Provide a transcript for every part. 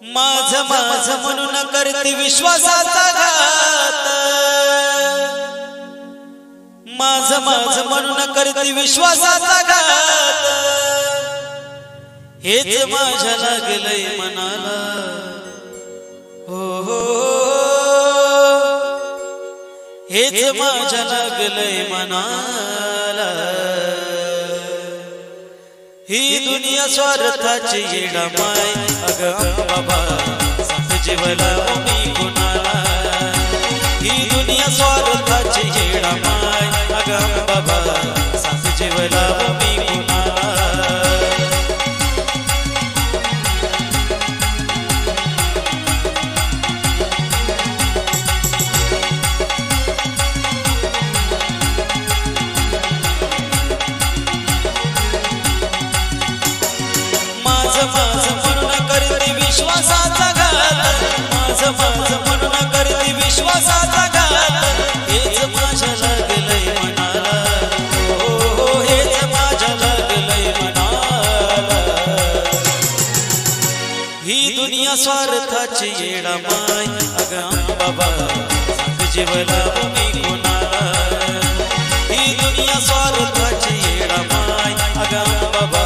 माझं माझं म्हणून करते विश्वासाचा घात, माझं माझं म्हणून करते विश्वासाचा घात, हेच माझ्या लागलंय मनाला। हो हो हेच माझ्या लागलंय मनाला। ही दुनिया स्वार्थाची येडामाय, अगं बाबा सांग जीवला मी कुणाला। ही दुनिया स्वार्थाची येडामाय, अगं बाबा सांग जीवला मी कुणाला। माझं म्हणून करते विश्वासाचा घात, माझं माझं म्हणून करते विश्वासाचा घात, हेच माझ्या लागलंय मनाला। हो हेच माझ्या लागलंय मनाला। ही दुनिया स्वार्थाची येडामाय, अगं बाबा सांग जीवला मी कुणाला। ही दुनिया स्वार्थाची येडामाय, अगं बाबा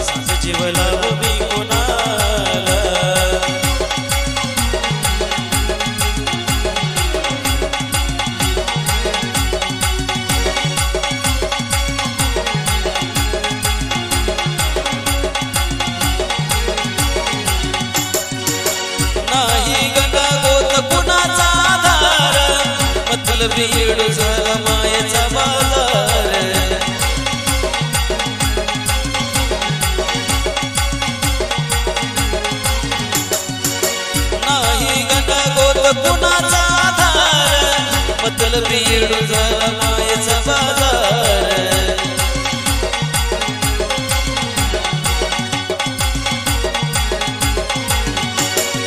सांग जीवला मी कुणाला। नाही गंगागोत कुणाचा आधार, मतलबी येड झाला मायेचा बाजार। नाही गंगागोत कुणाचा आधार, मतलबी येड झाला मायेचा बाजार।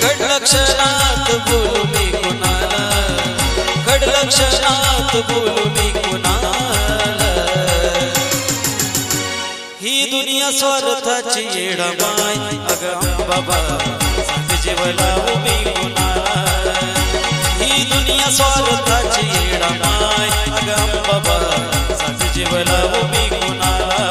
खडलक्षणात बोलू मी कुणाला, खडलक्षणात बोलू मी कुणाला। ही दुनिया स्वार्थाची येडामाय, अगं बाबा सांग जीवला मी कुणाला। ही दुनिया स्वार्थाची येडामाय, अगं बाबा सांग जीवला मी कुणाला।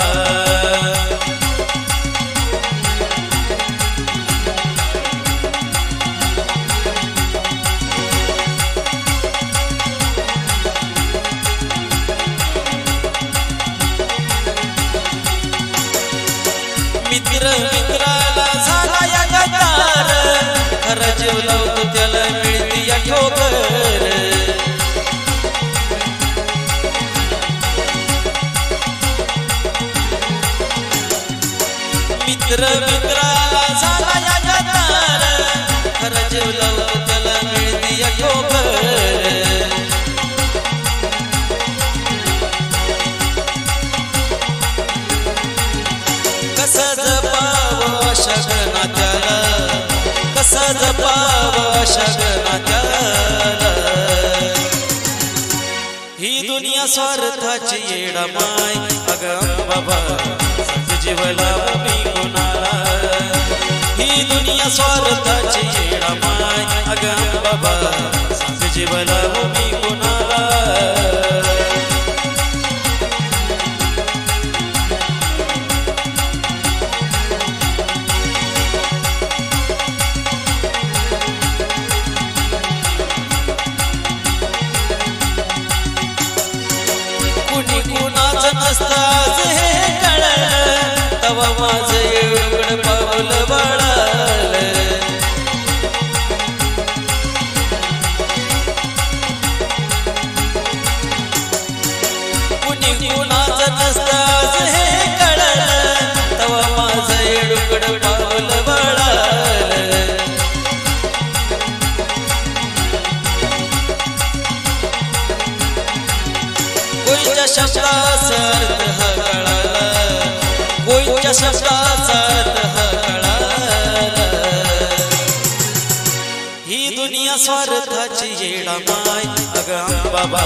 मित्र मित्राला झाला या गटार, खरा जीव लावतो त्याला मिळते या ठोकर। मित्र मित्राला झाला या गटार, खरा जीव लावतो त्याला मिळते या ठोकर। कसं जपावं शगना त्याला, कसं जपावं शगना त्याला। ही दुनिया स्वार्थाची येडामाय, अगं बाबा सांग जीवला मी कुणाला। ही दुनिया स्वार्थाची येडामाय, अगं बाबा सांग जीवला मी कुणाला। कुणाचं नसताच हे कळलं, तवा माझं एवढं पाऊल वळलं। कुणाचं नसताच हे कळलं, तवा माझं एवढं पाऊल वळलं। कोणत्या शब्दाचा अर्थ हा कळाला, कोणत्या शब्दाचा अर्थ हा कळाला। ही दुनिया स्वार्थाची येडामाय, अगं बाबा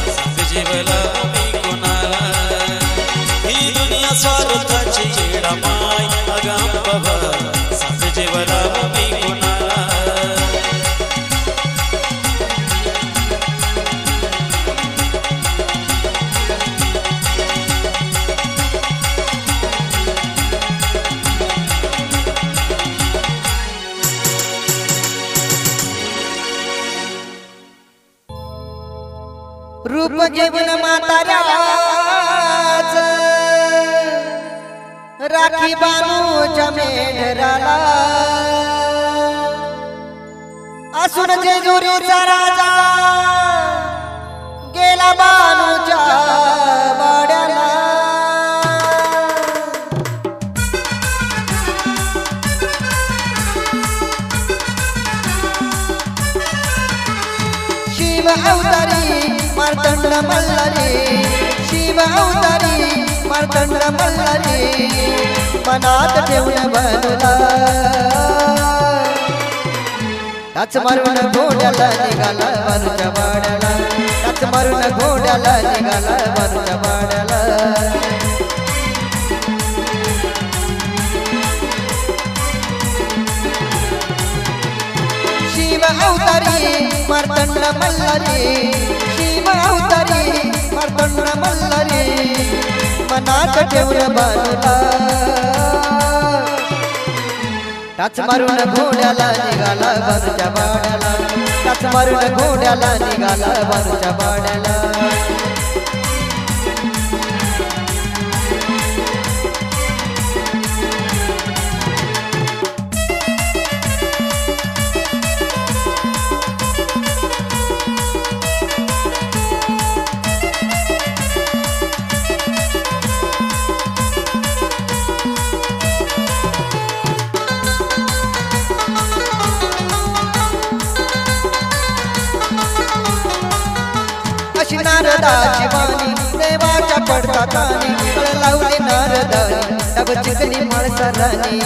सांग जीवला मी कुणाला। ही दुनिया स्वार्थाची येडामाय, अगं बाबा सांग जीवला मी कुणाला। रूप घेऊन म्हाताऱ्याच राखी बानूच्या मेढराला असून जेजुरीचा राजा गेला बानूच्या वाड्याला शिव अवतारी मार्तंड मल्हारी शिव अवतारी मार्तंड मल्हारी मनात ठेवून बनला टाच मारून घोड्याला निघाला बानूच्या वाड्याला टाच मारून घोड्याला निघाला बानूच्या वाड्याला शिव अवतारी मार्तंड मल्हारी शिव अवतारी मार्तंड मल्हारी मनात ठेवून बानूला टाच मारून घोड्याला निघाला बानूच्या वाड्याला टाच मारून घोड्याला निघाला बानूच्या वाड्याला नारदाची वाणी देवाच्या पडतात लावली नारदानी डब चिकनी माणसारानी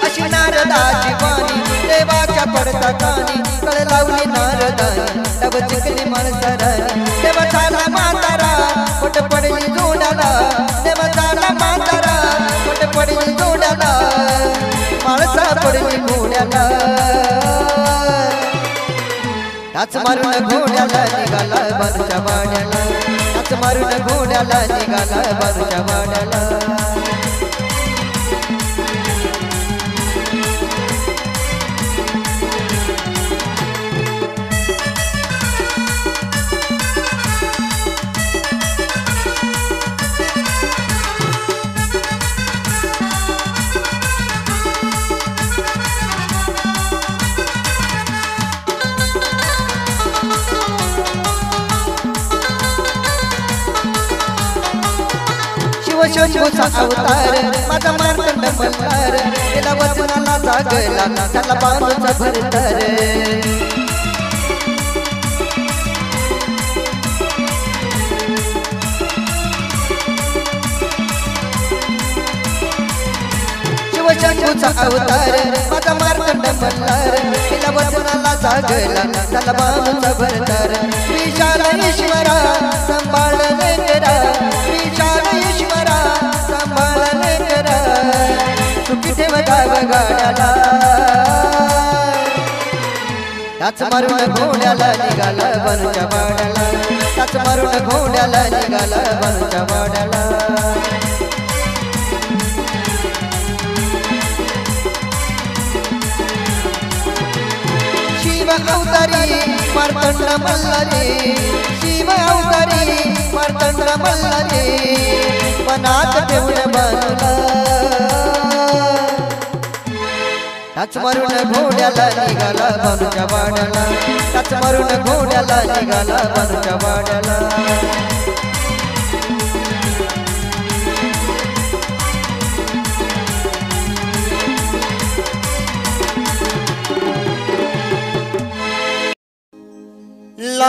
अशी नारदाची वाणी देवाच्या पडतात लावली नारदानी डब चिकनी माणसारानी देवा झाला म्हातारा पोट पडली जोडाला देवा झाला म्हातारा पोट पडली जोडाला माणसा पडली घोड्याला टाच मारून घोड्याला निघाला बानूच्या वाड्याला टाच मारून घोड्याला निघाला बानूच्या वाड्याला शंभूचा अवतार माझा मार्तंड मल्हार गेला वचनाला जागला त्याला बानूचा भरतार शिवशंभूचा अवतार माझा मार्तंड मल्हार गेला वचनाला जागला त्याला बानूचा भरतार विशाल ईश्वरा संभाळ लेकरा विशाल ईश्वरा संभाळ लेकरा सुखी ठेव गाड्याला टाच मारून घोड्याला निघाला बानूच्या वाड्याला टाच मारून घोड्याला निघाला बानूच्या वाड्याला शिव अवतारी मार्तंड मल्हारी शिव अवतारी मार्तंड मल्हारी मनात ठेवून बानूला टाच मारून घोड्याला निघाला बानूच्या वाड्याला टाच मारून घोड्याला निघाला बानूच्या वाड्याला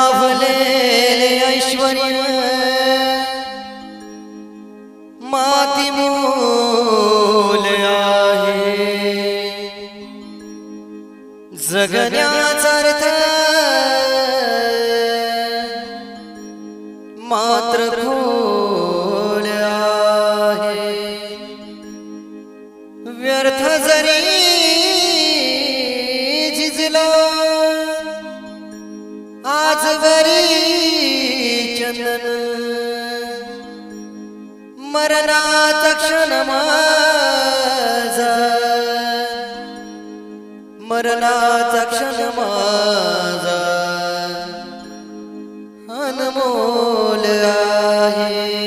लाभलेले ऐश्वर्य माती मूल आहे जगण्याचा अर्थ मात्र फूल आहे व्यर्थ जरी झिजला आज वरी चंदन मरणाचा क्षण माझा मरणाचा क्षण माझा अनमोल आहे.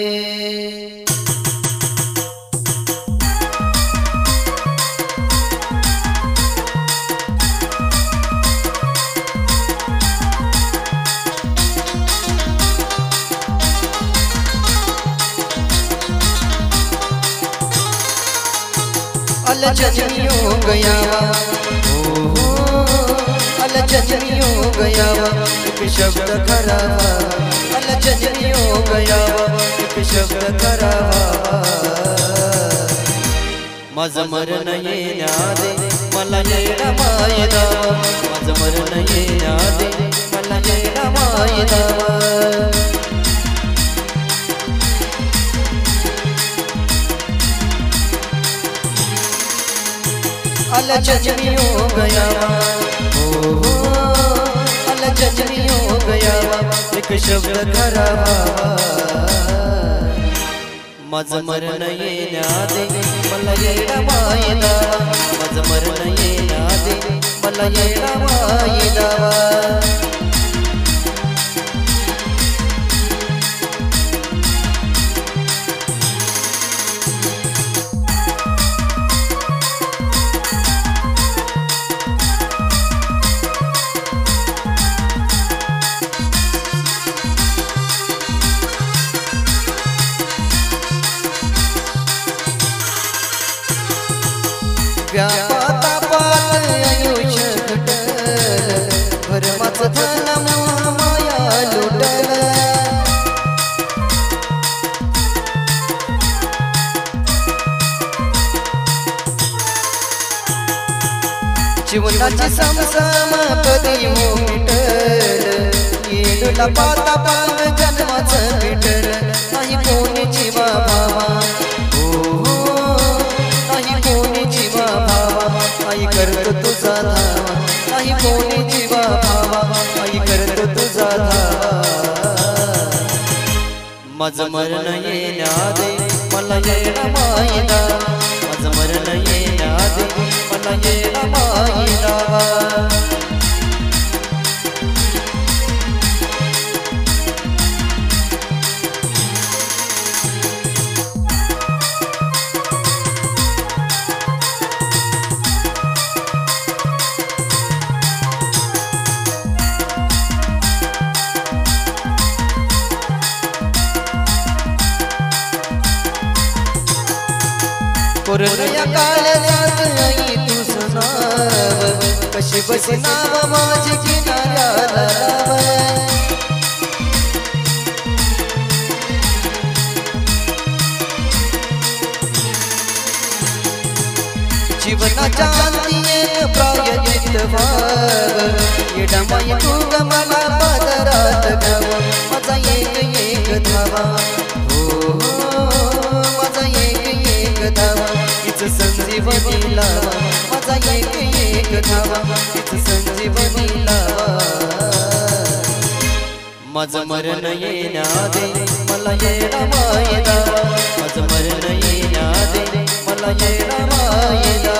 अल जन्मी हो गया अल जन्मी हो गया एक शब्द खरा अल जन्मी हो गया एक शब्द खरा माझं मरण येण्या दे मला येणा मायदा माझं मरण येण्या दे मला येणा मायदा. अल जन्मी हो गया अल जन्मी हो गया एक शब्द खरा माझं मरण येण्या दे मला येणा मायदा माझं मरण येण्या दे मला येणा मायदा. व्यापातापात आयुष्य घटल भरमाचं धन माया लुटल. जीवनाची समसम कधी हो मिटल येडला पाता पाव जन्माचं भेटल नाही कोणी जीवा भावा आई करतो तुझा धावा नाही कोणी जीवा भावा आई करतो तुझा धावा. माझं मरण येण्या दे मला येणा मायदा माझं मरण येण्या दे मला येणा मायदा. कोरोना काळात आई तुझं नाव कशी बसे नाव माझे किनाऱ्याला लाव. जीवनाच्या अंती एक प्रायचित व्हाव येडा माई तू ग मला पदरात घ्याव माझा एक धावा माझा एक धावा हीच संजीवनी लावा माझा एक धावा हीच संजीवनी लावा. माझं मरण येण्या दे मला येणा मायदा माझं मरण येण्या दे मला येणा मायदा.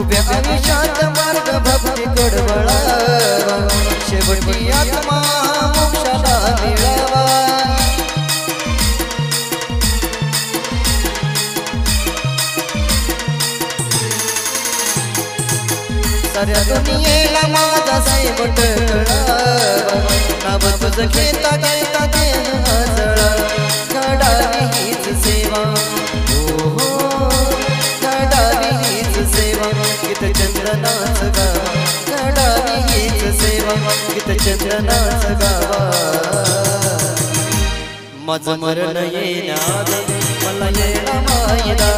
उभ्या आयुष्यात मार्ग भक्ती कडवळावा शेवटी आत्मा मोक्षाला मिळावा. साऱ्या दुनियेला माझा शेवट कळावा नाव तुझं घेता घेता देह हजळा घडावी हीच सेवा घडावी हीच सेवा गीत चंद्रनाच गावा घडावी हीच सेवा गीत चंद्रनाच गावा. माझं मरण येण्या दे मला येणा मायदा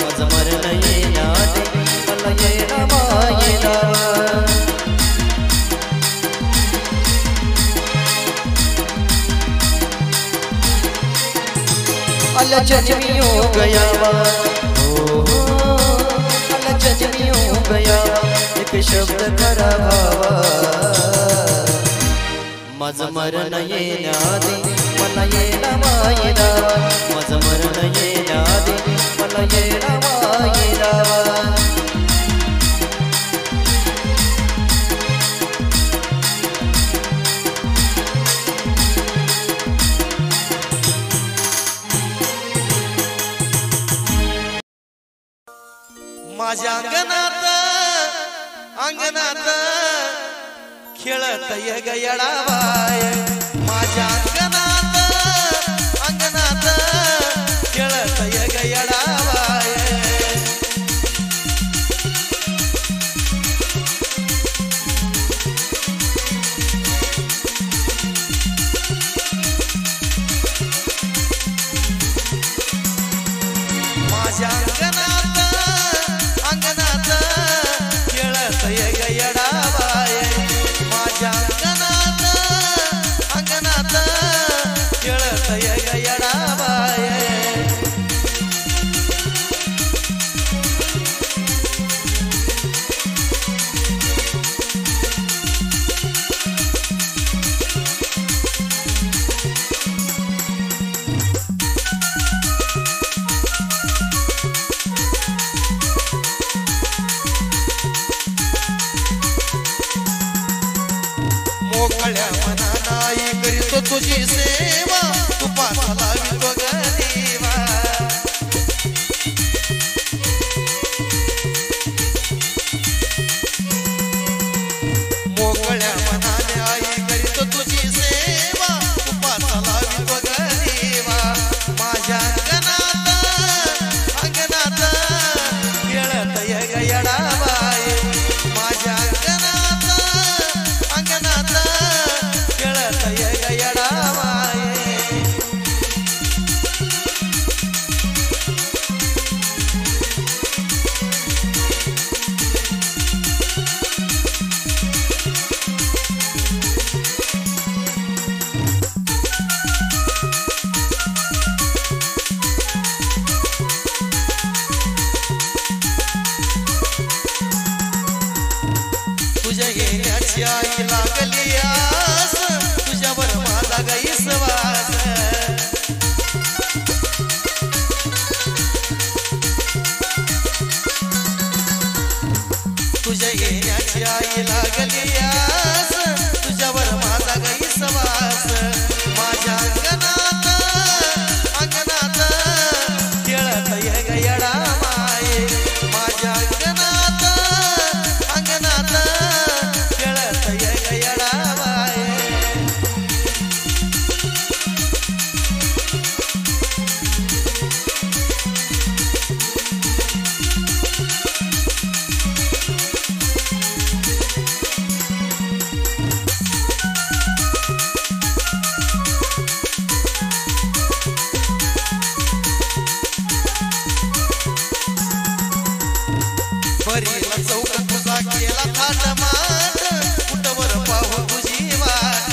माझं मरण येण्या दे मला येणा मायदा. अल जन्मी हो गया अल जन्मी हो गया एक शब्द खरा भावा माझं मरण येण्याआधी मला येणा वायदा माझं मरण येण्याआधी मला येणा वायदा माझ्या अंगणात खेळत ये गयडाबाय माझ्या अंगणात खेळत ये गयडाबाय माझ्या अंगणात खेळत ये गयडाबाय माझ्या अंगणात खेळत ये गयडाबाय मोकळ्या मनानाई करीतो तुझी सेवा तू पासाला वितो गरीवा मोकळ्या मनाने आई करीतो तुझी सेवा तू पासाला वितो गरीवा माझ्या अंगणात खेळत ये गयडाबाय माझ्या अंगणात खेळत ये गयडाबाय तुझ्या येण्याची आई लागली आस तुझ्यावर माझा गैस वास तुझ्या येण्याची आई लागली आस तुझ्यावर माझा गैस वास माझ्या अंगणात खेळत ये गयडाबाय माझ्या अंगणात खेळत ये गयडाबाय बरीला चौक तुझा केला थाटमाट कुठवर पाहू तुझी वाट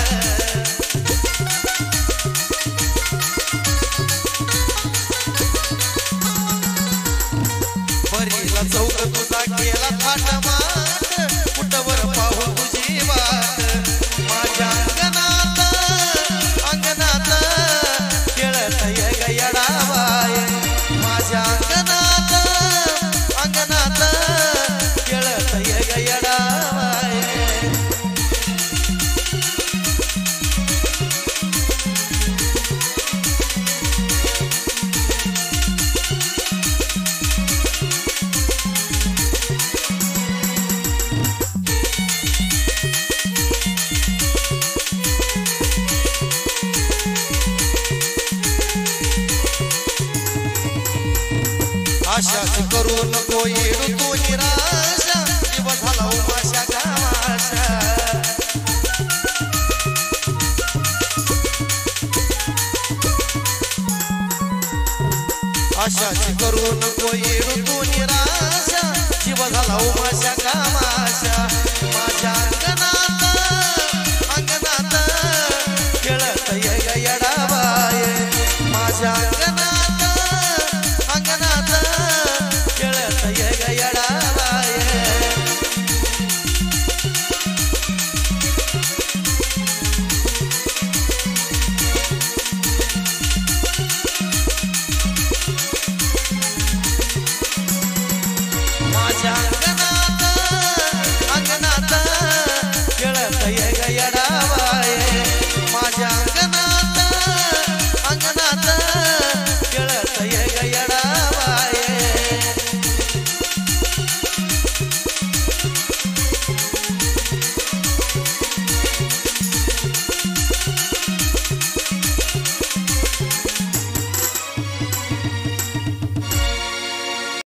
बरीला चौक तुझा केला थाटमाट कुठवर पाहू तुझी वाट माझ्या अंगणात खेळत ये गयडाबाय माझ्या अंगणात खेळत ये गयडाबाय आशाच करू नको येडू तू निराशा जीव झाला उमाशा गावाशा आशाच करू नको येडू तू निराशा जीव झाला उमाशा गावाशा